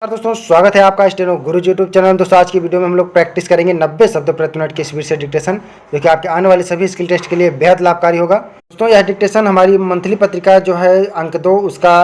दोस्तों स्वागत है आपका स्टेनो गुरुजी यूट्यूब चैनल। दोस्तों आज की वीडियो में हम लोग प्रैक्टिस करेंगे 90 शब्द प्रति मिनट की स्पीड से डिक्टेशन, जो कि आपके आने वाले सभी स्किल टेस्ट के लिए बेहद लाभकारी होगा। दोस्तों यह डिक्टेशन हमारी मंथली पत्रिका जो है अंक 2 उसका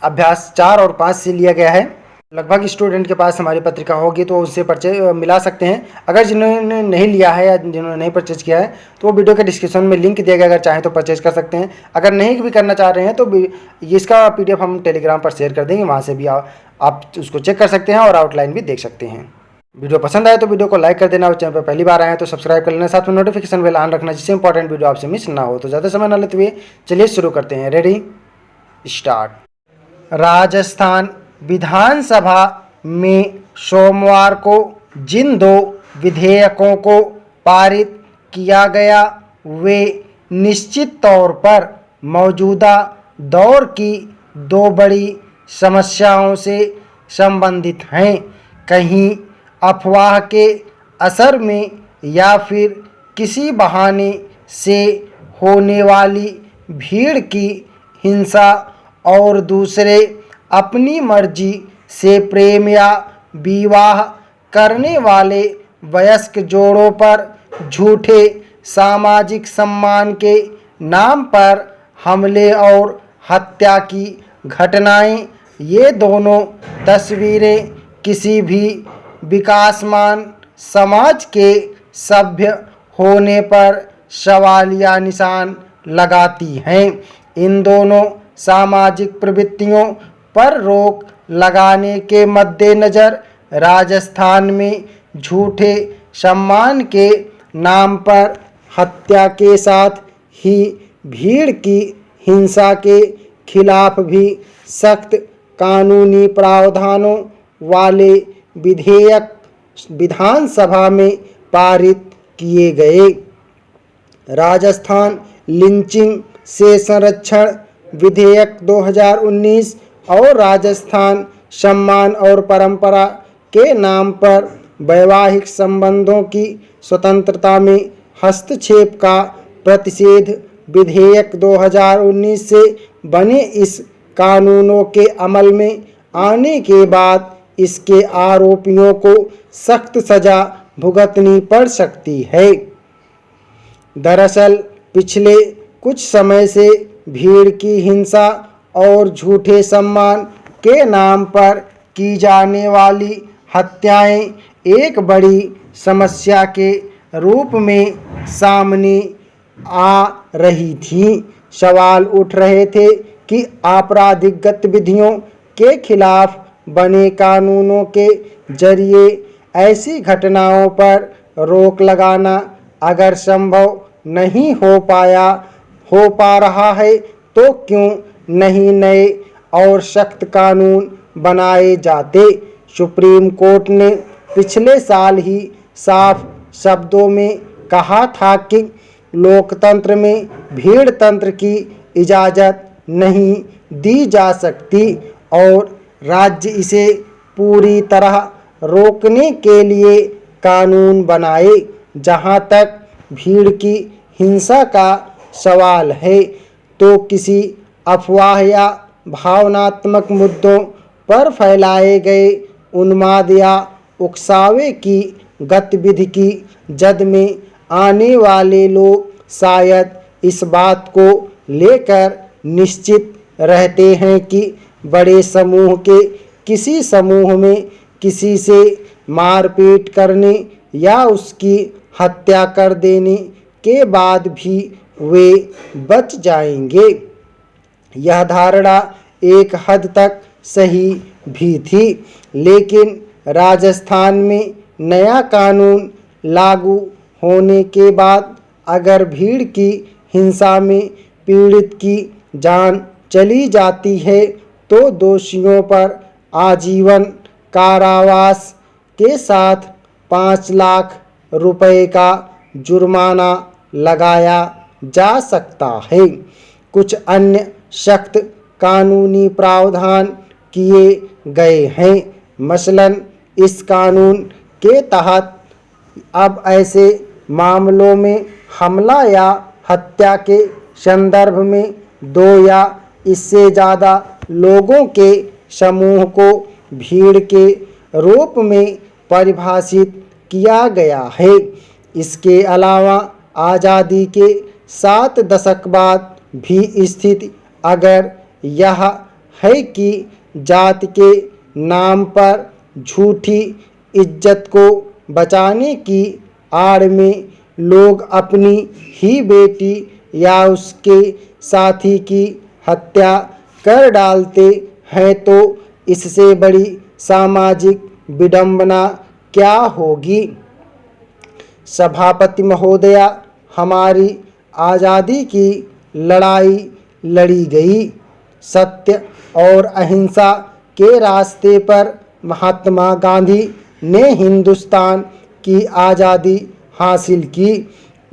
अभ्यास 4 और 5 से लिया गया है। लगभग स्टूडेंट के पास हमारी पत्रिका होगी तो उससे परचेज मिला सकते हैं। अगर जिन्होंने नहीं लिया है या जिन्होंने नहीं परचेज किया है तो वो वीडियो के डिस्क्रिप्शन में लिंक दिया गया, अगर चाहें तो परचेज कर सकते हैं। अगर नहीं भी करना चाह रहे हैं तो इसका PDF हम टेलीग्राम पर शेयर कर देंगे, वहाँ से भी आप उसको चेक कर सकते हैं और आउटलाइन भी देख सकते हैं। वीडियो पसंद आए तो वीडियो को लाइक कर देना और चैनल पर पहली बार आए हैं तो सब्सक्राइब कर लेना, साथ में नोटिफिकेशन बेल ऑन रखना, जिससे इंपॉर्टेंट वीडियो आपसे मिस ना हो। तो ज़्यादा समय न लेते हुए चलिए शुरू करते हैं। Ready start. राजस्थान विधानसभा में सोमवार को जिन 2 विधेयकों को पारित किया गया वे निश्चित तौर पर मौजूदा दौर की 2 बड़ी समस्याओं से संबंधित हैं। कहीं अफवाह के असर में या फिर किसी बहाने से होने वाली भीड़ की हिंसा, और दूसरे अपनी मर्जी से प्रेम या विवाह करने वाले वयस्क जोड़ों पर झूठे सामाजिक सम्मान के नाम पर हमले और हत्या की घटनाएं। ये दोनों तस्वीरें किसी भी विकासमान समाज के सभ्य होने पर सवालिया निशान लगाती हैं। इन दोनों सामाजिक प्रवृत्तियों पर रोक लगाने के मद्देनज़र राजस्थान में झूठे सम्मान के नाम पर हत्या के साथ ही भीड़ की हिंसा के खिलाफ भी सख्त कानूनी प्रावधानों वाले विधेयक विधानसभा में पारित किए गए। राजस्थान लिंचिंग से संरक्षण विधेयक 2019 और राजस्थान सम्मान और परंपरा के नाम पर वैवाहिक संबंधों की स्वतंत्रता में हस्तक्षेप का प्रतिषेध विधेयक 2019 से बने इस कानूनों के अमल में आने के बाद इसके आरोपियों को सख्त सजा भुगतनी पड़ सकती है। दरअसल पिछले कुछ समय से भीड़ की हिंसा और झूठे सम्मान के नाम पर की जाने वाली हत्याएं एक बड़ी समस्या के रूप में सामने आ रही थीं। सवाल उठ रहे थे कि आपराधिक गतिविधियों के खिलाफ बने कानूनों के जरिए ऐसी घटनाओं पर रोक लगाना अगर संभव नहीं हो पा रहा है तो क्यों नहीं नए और सख्त कानून बनाए जाते। सुप्रीम कोर्ट ने पिछले साल ही साफ शब्दों में कहा था कि लोकतंत्र में भीड़ तंत्र की इजाज़त नहीं दी जा सकती और राज्य इसे पूरी तरह रोकने के लिए कानून बनाए। जहां तक भीड़ की हिंसा का सवाल है तो किसी अफवाह या भावनात्मक मुद्दों पर फैलाए गए उन्माद या उकसावे की गतिविधि की जद में आने वाले लोग शायद इस बात को लेकर निश्चित रहते हैं कि बड़े समूह के किसी समूह में किसी से मारपीट करने या उसकी हत्या कर देने के बाद भी वे बच जाएंगे। यह धारणा एक हद तक सही भी थी, लेकिन राजस्थान में नया कानून लागू होने के बाद अगर भीड़ की हिंसा में पीड़ित की जान चली जाती है तो दोषियों पर आजीवन कारावास के साथ 5 लाख रुपए का जुर्माना लगाया जा सकता है। कुछ अन्य सख्त कानूनी प्रावधान किए गए हैं। मसलन इस कानून के तहत अब ऐसे मामलों में हमला या हत्या के संदर्भ में 2 या इससे ज़्यादा लोगों के समूह को भीड़ के रूप में परिभाषित किया गया है। इसके अलावा आज़ादी के 7 दशक बाद भी स्थिति अगर यह है कि जात के नाम पर झूठी इज्जत को बचाने की आड़ में लोग अपनी ही बेटी या उसके साथी की हत्या कर डालते हैं, तो इससे बड़ी सामाजिक विडंबना क्या होगी। सभापति महोदया, हमारी आज़ादी की लड़ाई लड़ी गई। सत्य और अहिंसा के रास्ते पर महात्मा गांधी ने हिंदुस्तान की आज़ादी हासिल की।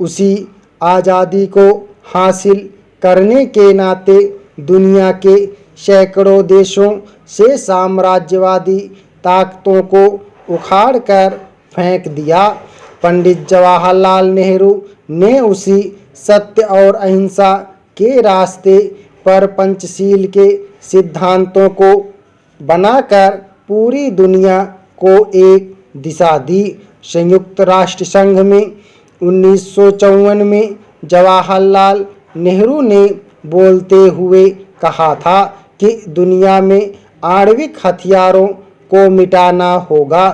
उसी आज़ादी को हासिल करने के नाते दुनिया के सैकड़ों देशों से साम्राज्यवादी ताकतों को उखाड़ कर फेंक दिया। पंडित जवाहरलाल नेहरू ने उसी सत्य और अहिंसा के रास्ते पर पंचशील के सिद्धांतों को बनाकर पूरी दुनिया को एक दिशा दी। संयुक्त राष्ट्र संघ में 1954 में जवाहरलाल नेहरू ने बोलते हुए कहा था कि दुनिया में आणविक हथियारों को मिटाना होगा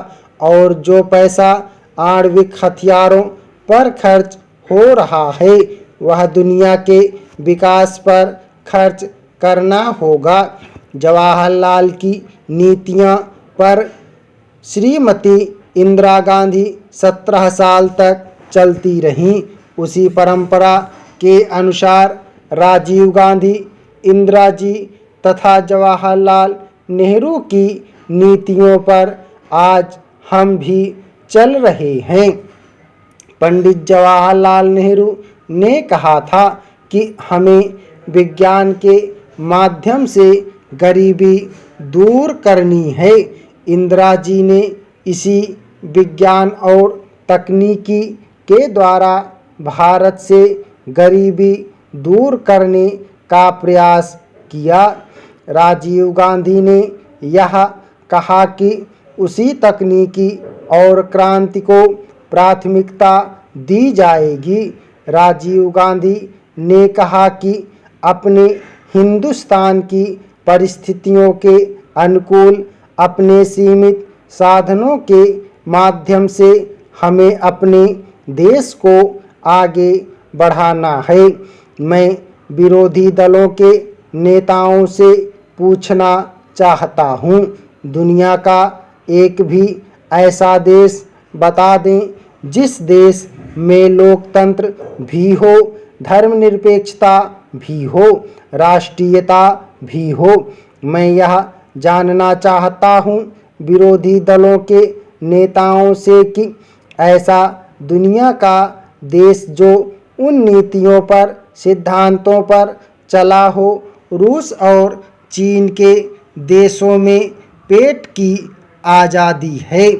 और जो पैसा आणविक हथियारों पर खर्च हो रहा है वह दुनिया के विकास पर खर्च करना होगा। जवाहरलाल की नीतियां पर श्रीमती इंदिरा गांधी 17 साल तक चलती रहीं। उसी परंपरा के अनुसार राजीव गांधी, इंदिरा जी तथा जवाहरलाल नेहरू की नीतियों पर आज हम भी चल रहे हैं। पंडित जवाहरलाल नेहरू ने कहा था कि हमें विज्ञान के माध्यम से गरीबी दूर करनी है। इंदिरा जी ने इसी विज्ञान और तकनीकी के द्वारा भारत से गरीबी दूर करने का प्रयास किया। राजीव गांधी ने यह कहा कि उसी तकनीकी और क्रांति को प्राथमिकता दी जाएगी। राजीव गांधी ने कहा कि अपने हिंदुस्तान की परिस्थितियों के अनुकूल अपने सीमित साधनों के माध्यम से हमें अपने देश को आगे बढ़ाना है। मैं विरोधी दलों के नेताओं से पूछना चाहता हूँ, दुनिया का एक भी ऐसा देश बता दें जिस देश में लोकतंत्र भी हो, धर्मनिरपेक्षता भी हो, राष्ट्रीयता भी हो। मैं यह जानना चाहता हूँ विरोधी दलों के नेताओं से कि ऐसा दुनिया का देश जो उन नीतियों पर, सिद्धांतों पर चला हो। रूस और चीन के देशों में पेट की आज़ादी है।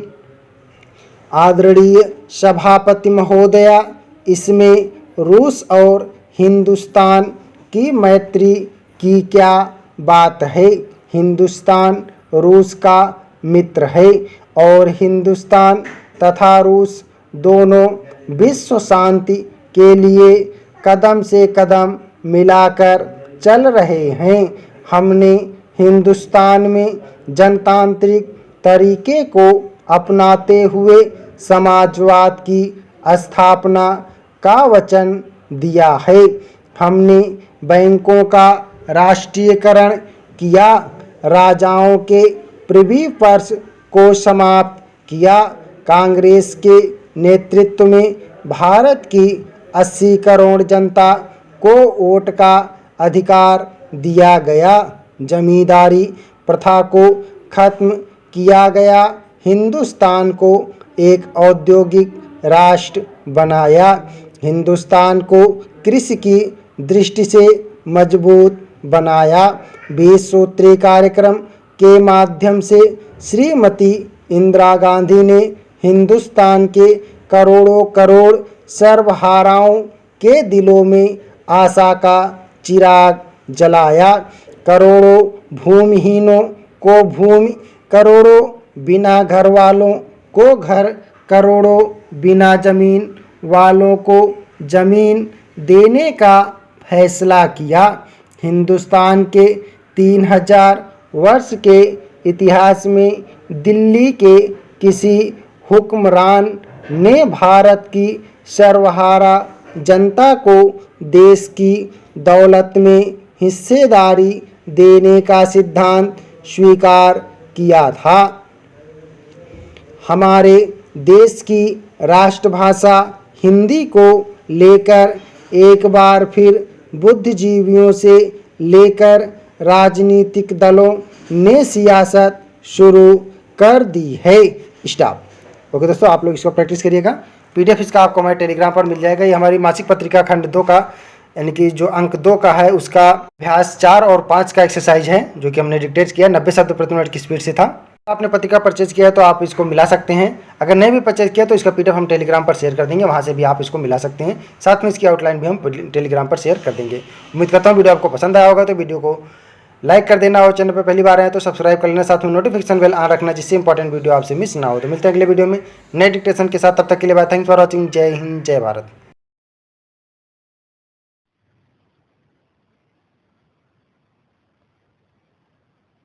आदरणीय सभापति महोदया, इसमें रूस और हिंदुस्तान की मैत्री की क्या बात है। हिंदुस्तान रूस का मित्र है और हिंदुस्तान तथा रूस दोनों विश्व शांति के लिए कदम से कदम मिलाकर चल रहे हैं। हमने हिंदुस्तान में जनतांत्रिक तरीके को अपनाते हुए समाजवाद की स्थापना का वचन दिया है। हमने बैंकों का राष्ट्रीयकरण किया, राजाओं के प्रिवी पर्स को समाप्त किया। कांग्रेस के नेतृत्व में भारत की 80 करोड़ जनता को वोट का अधिकार दिया गया। जमींदारी प्रथा को खत्म किया गया। हिंदुस्तान को एक औद्योगिक राष्ट्र बनाया। हिंदुस्तान को कृषि की दृष्टि से मजबूत बनाया। 20 सूत्री कार्यक्रम के माध्यम से श्रीमती इंदिरा गांधी ने हिंदुस्तान के करोड़ों करोड़ सर्वहाराओं के दिलों में आशा का चिराग जलाया। करोड़ों भूमिहीनों को भूमि करोड़ों बिना घर वालों को घर, करोड़ों बिना ज़मीन वालों को ज़मीन देने का फैसला किया। हिंदुस्तान के 3000 वर्ष के इतिहास में दिल्ली के किसी हुक्मरान ने भारत की सर्वहारा जनता को देश की दौलत में हिस्सेदारी देने का सिद्धांत स्वीकार किया था। हमारे देश की राष्ट्रभाषा हिंदी को लेकर एक बार फिर बुद्धिजीवियों से लेकर राजनीतिक दलों ने सियासत शुरू कर दी है। स्टॉप। ओके दोस्तों, आप लोग इसको प्रैक्टिस करिएगा। पीडीएफ इसका आपको हमारे टेलीग्राम पर मिल जाएगा। ये हमारी मासिक पत्रिका खंड 2 का, यानी कि जो अंक 2 का है, उसका अभ्यास 4 और 5 का एक्सरसाइज है, जो कि हमने डिक्टेट किया। 90 शब्द प्रति मिनट की स्पीड से था। आपने पत्रिका परचेज किया है तो आप इसको मिला सकते हैं। अगर नहीं भी परचेज किया तो इसका पीडीएफ हम टेलीग्राम पर शेयर कर देंगे, वहाँ से भी आप इसको मिला सकते हैं। साथ में इसकी आउटलाइन भी हम टेलीग्राम पर शेयर कर देंगे। उम्मीद करता हूँ वीडियो आपको पसंद आया होगा। तो वीडियो को लाइक कर देना और चैनल पर पहली बार आए तो सब्सक्राइब कर लेना, साथ में नोटिफिकेशन बेल ऑन रखना, जिससे इंपॉर्टेंट वीडियो आपसे मिस ना हो। तो मिलते हैं अगले वीडियो में नए डिक्टेशन के साथ। तब तक के लिए बाय। Thanks for watching. जय हिंद, जय भारत।